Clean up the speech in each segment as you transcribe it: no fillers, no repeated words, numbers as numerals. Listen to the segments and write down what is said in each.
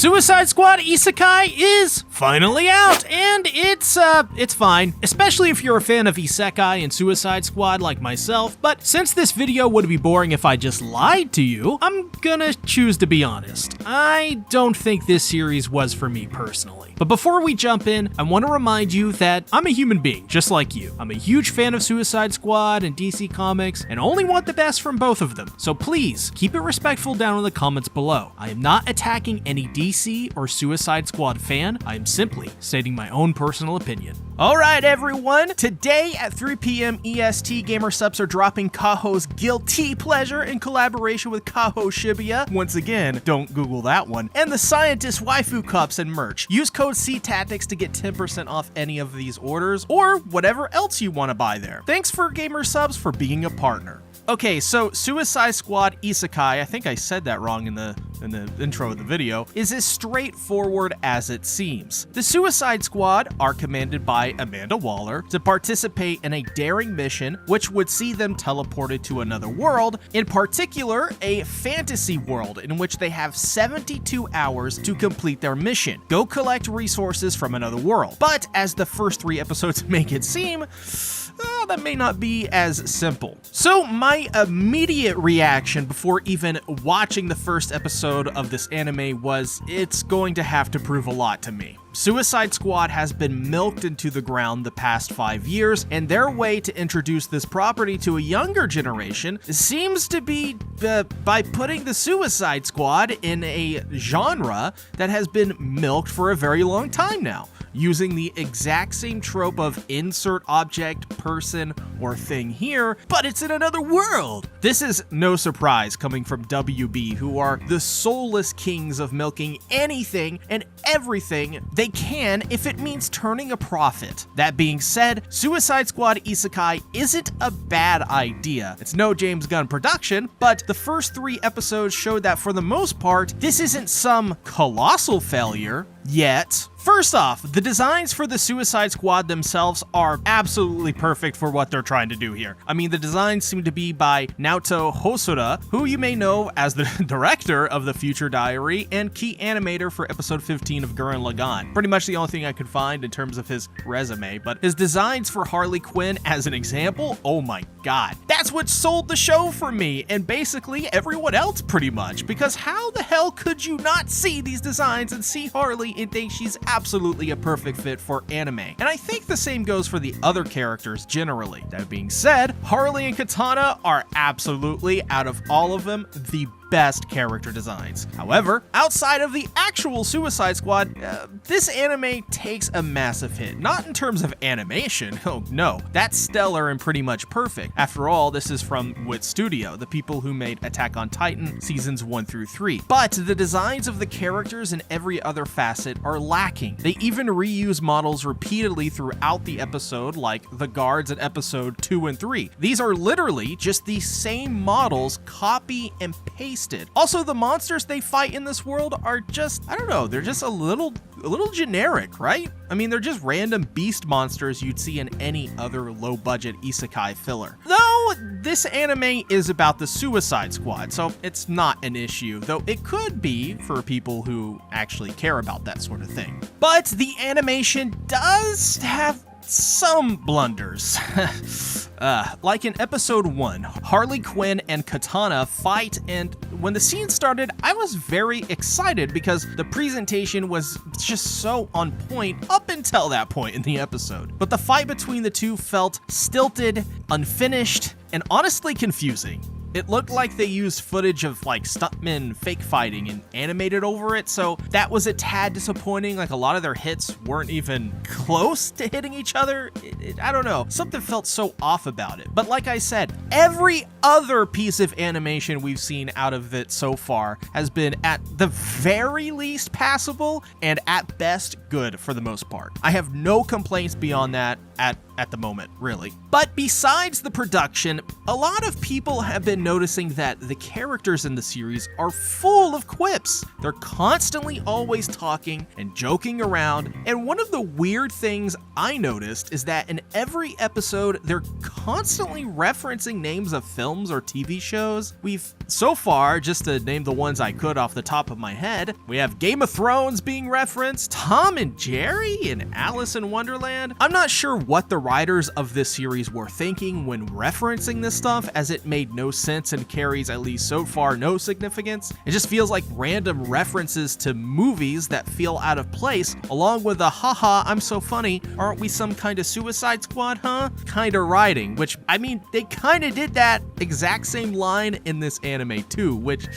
Suicide Squad Isekai is finally out, and it's fine, especially if you're a fan of Isekai and Suicide Squad like myself, but since this video would be boring if I just lied to you, I'm gonna choose to be honest. I don't think this series was for me personally. But before we jump in, I want to remind you that I'm a human being, just like you. I'm a huge fan of Suicide Squad and DC Comics, and only want the best from both of them. So please, keep it respectful down in the comments below. I am not attacking any DC or Suicide Squad fan, I am simply stating my own personal opinion. Alright everyone, today at 3 p.m. EST, Gamersupps are dropping Kaho's Guilty Pleasure in collaboration with Kaho Shibuya. Once again, don't Google that one. And the Scientist Waifu Cups and merch. Use code CTactics to get 10% off any of these orders, or whatever else you want to buy there. Thanks for Gamersupps for being a partner. Okay, so Suicide Squad Isekai, I think I said that wrong in the intro of the video, is as straightforward as it seems. The Suicide Squad are commanded by Amanda Waller to participate in a daring mission which would see them teleported to another world, in particular a fantasy world in which they have 72 hours to complete their mission. Go collect resources from another world. But as the first 3 episodes make it seem, that may not be as simple. So my immediate reaction before even watching the first episode of this anime was, it's going to have to prove a lot to me. Suicide Squad has been milked into the ground the past 5 years, and their way to introduce this property to a younger generation seems to be by putting the Suicide Squad in a genre that has been milked for a very long time now, using the exact same trope of insert object, person, or thing here, but it's in another world. This is no surprise coming from WB, who are the soulless kings of milking anything and everything they can if it means turning a profit. That being said, Suicide Squad Isekai isn't a bad idea. It's no James Gunn production, but the first 3 episodes showed that for the most part, this isn't some colossal failure yet. First off, the designs for the Suicide Squad themselves are absolutely perfect for what they're trying to do here. I mean, the designs seem to be by Naoto Hosoda, who you may know as the director of The Future Diary and key animator for episode 15 of Gurren Lagann. Pretty much the only thing I could find in terms of his resume, but his designs for Harley Quinn as an example, oh my god. That's what sold the show for me, and basically everyone else pretty much, because how the hell could you not see these designs and see Harley and think she's absolutely a perfect fit for anime? And I think the same goes for the other characters generally. That being said, Harley and Katana are absolutely, out of all of them, the best character designs. However, outside of the actual Suicide Squad, this anime takes a massive hit. Not in terms of animation, oh no, that's stellar and pretty much perfect. After all, this is from Wit Studio, the people who made Attack on Titan seasons 1 through 3. But the designs of the characters in every other facet are lacking. They even reuse models repeatedly throughout the episode, like the guards in episode 2 and 3. These are literally just the same models, copy and pasted. Also, the monsters they fight in this world are just, I don't know, they're just a little generic, right? I mean, they're just random beast monsters you'd see in any other low-budget isekai filler. Though, this anime is about the Suicide Squad, so it's not an issue, though it could be for people who actually care about that sort of thing. But the animation does have some blunders. Like in episode 1, Harley Quinn and Katana fight, and when the scene started, I was very excited because the presentation was just so on point up until that point in the episode. But the fight between the two felt stilted, unfinished, and honestly confusing. It looked like they used footage of like stuntmen fake fighting and animated over it, so that was a tad disappointing. Like a lot of their hits weren't even close to hitting each other. I don't know, something felt so off about it. But like I said, every other piece of animation we've seen out of it so far has been at the very least passable and at best good for the most part. I have no complaints beyond that at at the moment, really. But besides the production, a lot of people have been noticing that the characters in the series are full of quips. They're constantly always talking and joking around, and one of the weird things I noticed is that in every episode, they're constantly referencing names of films or TV shows. We've, so far, just to name the ones I could off the top of my head, we have Game of Thrones being referenced, Tom and Jerry, and Alice in Wonderland. I'm not sure what the writers of this series were thinking when referencing this stuff, as it made no sense and carries, at least so far, no significance. It just feels like random references to movies that feel out of place, along with a haha, I'm so funny, aren't we some kind of Suicide Squad, huh? Kind of writing, which, I mean, they kind of did that exact same line in this anime too, which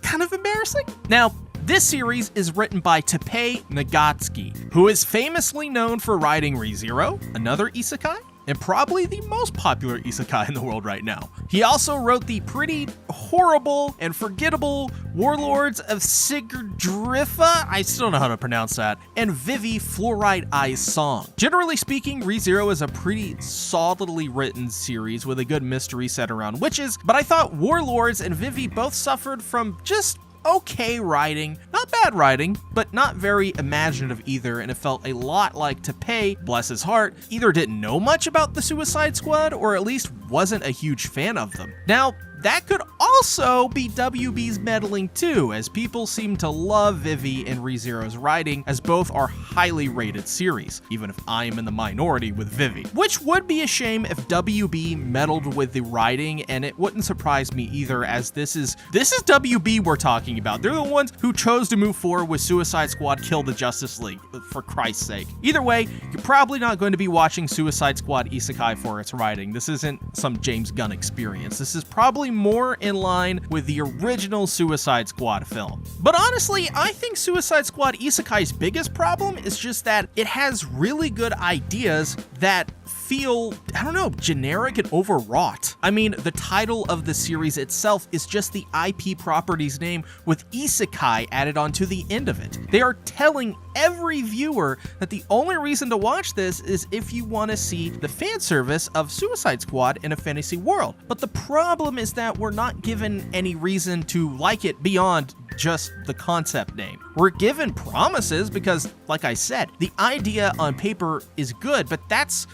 kind of embarrassing. Now, this series is written by Teppei Nagatsuki, who is famously known for writing ReZero, another isekai, and probably the most popular isekai in the world right now. He also wrote the pretty horrible and forgettable Warlords of Sigurdrifa, I still don't know how to pronounce that, and Vivi Fluorite Eyes Song. Generally speaking, ReZero is a pretty solidly written series with a good mystery set around witches, but I thought Warlords and Vivi both suffered from just okay writing, not bad writing, but not very imaginative either, and it felt a lot like Teppei, bless his heart, either didn't know much about the Suicide Squad or at least wasn't a huge fan of them. Now, that could also be WB's meddling too, as people seem to love Vivi and ReZero's writing, as both are highly rated series, even if I am in the minority with Vivi. Which would be a shame if WB meddled with the writing, and it wouldn't surprise me either, as this is WB we're talking about. They're the ones who chose to move forward with Suicide Squad Kill the Justice League, for Christ's sake. Either way, you're probably not going to be watching Suicide Squad Isekai for its writing. This isn't some James Gunn experience. This is probably more in line with the original Suicide Squad film. But honestly, I think Suicide Squad Isekai's biggest problem is just that it has really good ideas that feel, I don't know, generic and overwrought. I mean, the title of the series itself is just the IP property's name with Isekai added onto the end of it. They are telling every viewer that the only reason to watch this is if you want to see the fan service of Suicide Squad in a fantasy world. But the problem is that we're not given any reason to like it beyond just the concept name. We're given promises because, like I said, the idea on paper is good, but that's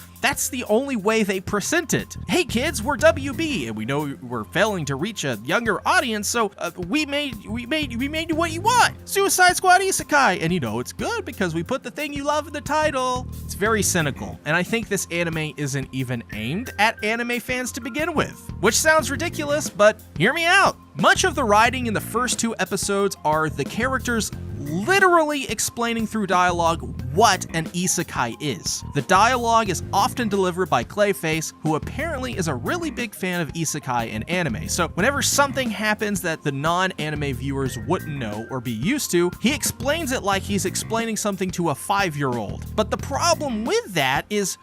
the only way they present it. Hey kids, we're WB, and we know we're failing to reach a younger audience, so we made you what you want. Suicide Squad Isekai, and you know it's good because we put the thing you love in the title. It's very cynical, and I think this anime isn't even aimed at anime fans to begin with, which sounds ridiculous, but hear me out. Much of the writing in the first 2 episodes are the characters literally explaining through dialogue what an isekai is. The dialogue is often delivered by Clayface, who apparently is a really big fan of isekai in anime. So whenever something happens that the non-anime viewers wouldn't know or be used to, he explains it like he's explaining something to a 5-year-old. But the problem with that is,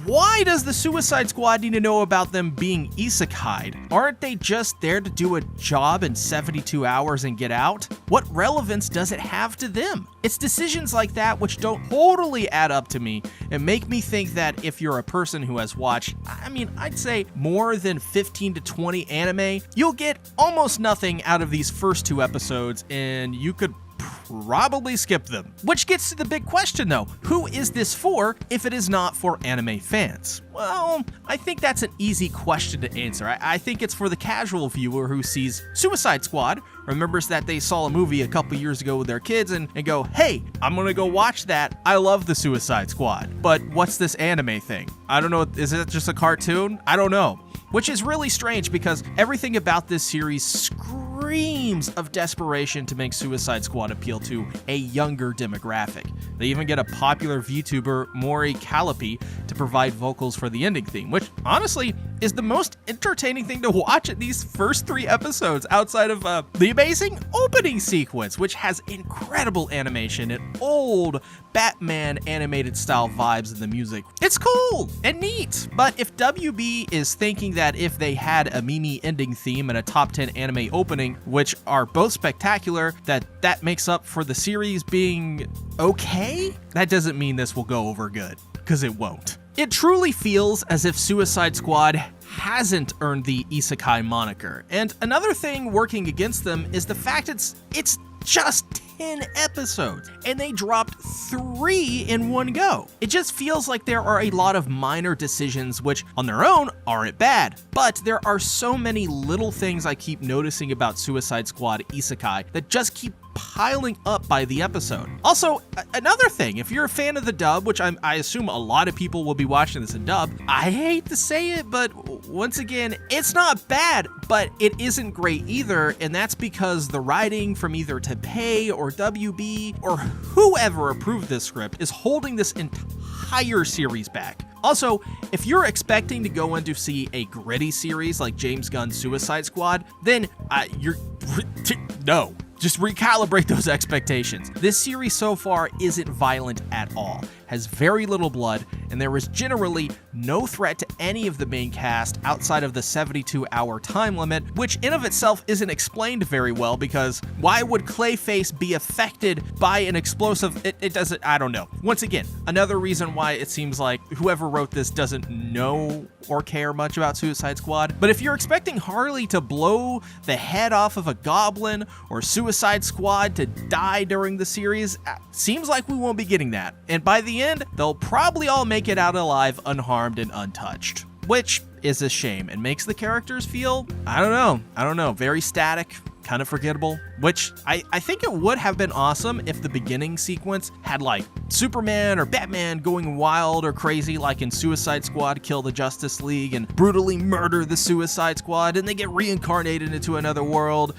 why does the Suicide Squad need to know about them being isekai'd? Aren't they just there to do a job in 72 hours and get out? What relevance does it have to them? It's decisions like that which don't totally add up to me and make me think that if you're a person who has watched, I'd say more than 15 to 20 anime, you'll get almost nothing out of these first 2 episodes, and you could probably skip them. Which gets to the big question though, who is this for if it is not for anime fans? Well, I think that's an easy question to answer. I think it's for the casual viewer who sees Suicide Squad, remembers that they saw a movie a couple years ago with their kids and go, hey, I'm gonna go watch that. I love the Suicide Squad. But what's this anime thing? I don't know, is it just a cartoon? I don't know. Which is really strange because everything about this series screams of desperation to make Suicide Squad appeal to a younger demographic. They even get a popular VTuber, Mori Calliope, to provide vocals for the ending theme, which honestly is the most entertaining thing to watch in these first 3 episodes outside of the amazing opening sequence, which has incredible animation and old Batman animated style vibes in the music. It's cool and neat, but if WB is thinking that if they had a Mimi ending theme and a top 10 anime opening, which are both spectacular, that makes up for the series being okay, that doesn't mean this will go over good, because it won't. It truly feels as if Suicide Squad hasn't earned the Isekai moniker. And another thing working against them is the fact it's just 10 episodes, and they dropped 3 in one go. It just feels like there are a lot of minor decisions which on their own aren't bad, but there are so many little things I keep noticing about Suicide Squad Isekai that just keep piling up by the episode. Also, another thing, if you're a fan of the dub, which I assume a lot of people will be watching this in dub, I hate to say it, but once again, it's not bad, but it isn't great either, and that's because the writing from either Teppei or WB or whoever approved this script is holding this entire series back. Also, if you're expecting to go in to see a gritty series like James Gunn's Suicide Squad, then no. Just recalibrate those expectations. This series so far isn't violent at all, has very little blood, and there is generally no threat to any of the main cast outside of the 72-hour time limit, which in of itself isn't explained very well because why would Clayface be affected by an explosive? It doesn't, I don't know. Once again, another reason why it seems like whoever wrote this doesn't know or care much about Suicide Squad. But if you're expecting Harley to blow the head off of a goblin or Suicide Squad to die during the series, seems like we won't be getting that. And by the end, they'll probably all make it out alive, unharmed and untouched, which is a shame and makes the characters feel, I don't know, very static, kind of forgettable, which I think it would have been awesome if the beginning sequence had like Superman or Batman going wild or crazy like in Suicide Squad, kill the Justice League and brutally murder the Suicide Squad and they get reincarnated into another world.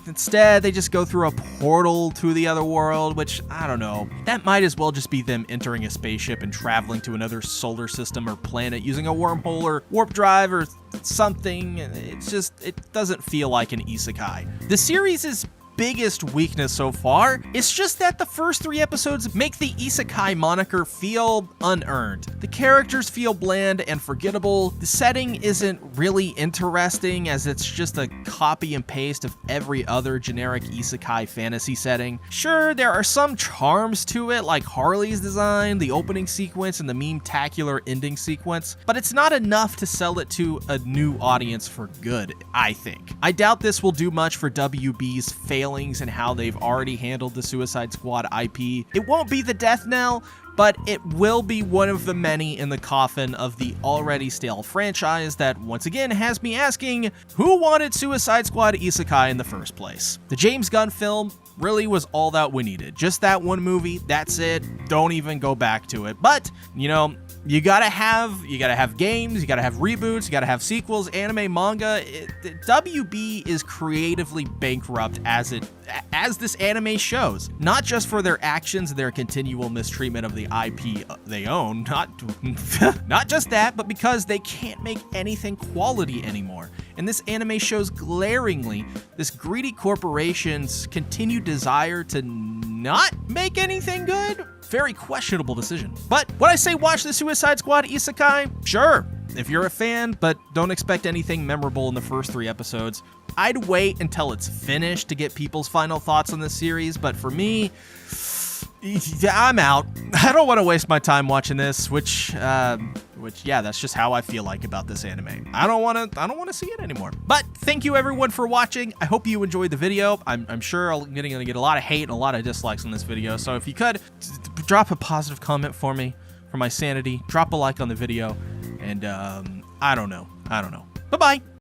Instead, they just go through a portal to the other world, which I don't know. That might as well just be them entering a spaceship and traveling to another solar system or planet using a wormhole or warp drive or something. It doesn't feel like an isekai. The series' biggest weakness so far is just that the first 3 episodes make the isekai moniker feel unearned. The characters feel bland and forgettable. The setting isn't really interesting as it's just a copy and paste of every other generic isekai fantasy setting. Sure, there are some charms to it like Harley's design, the opening sequence, and the meme-tacular ending sequence, but it's not enough to sell it to a new audience for good, I think. I doubt this will do much for WB's failings and how they've already handled the Suicide Squad IP. It won't be the death knell, but it will be one of the many in the coffin of the already stale franchise that once again has me asking, who wanted Suicide Squad Isekai in the first place? The James Gunn film really was all that we needed. Just that one movie, that's it. Don't even go back to it. But, you know, you gotta have games, you gotta have reboots, you gotta have sequels, anime, manga. WB is creatively bankrupt as this anime shows. Not just for their actions and their continual mistreatment of the IP they own, not just that, but because they can't make anything quality anymore. And this anime shows glaringly this greedy corporation's continued desire to not make anything good. Very questionable decision. But when I say watch the Suicide Squad Isekai, sure, if you're a fan, but don't expect anything memorable in the first 3 episodes. I'd wait until it's finished to get people's final thoughts on this series, but for me, I'm out. I don't want to waste my time watching this, which yeah, that's just how I feel like about this anime. I don't want to see it anymore. But thank you everyone for watching. I hope you enjoyed the video. I'm sure I'm going to get a lot of hate and a lot of dislikes on this video. So if you could drop a positive comment for me, for my sanity, drop a like on the video, and I don't know. Bye-bye.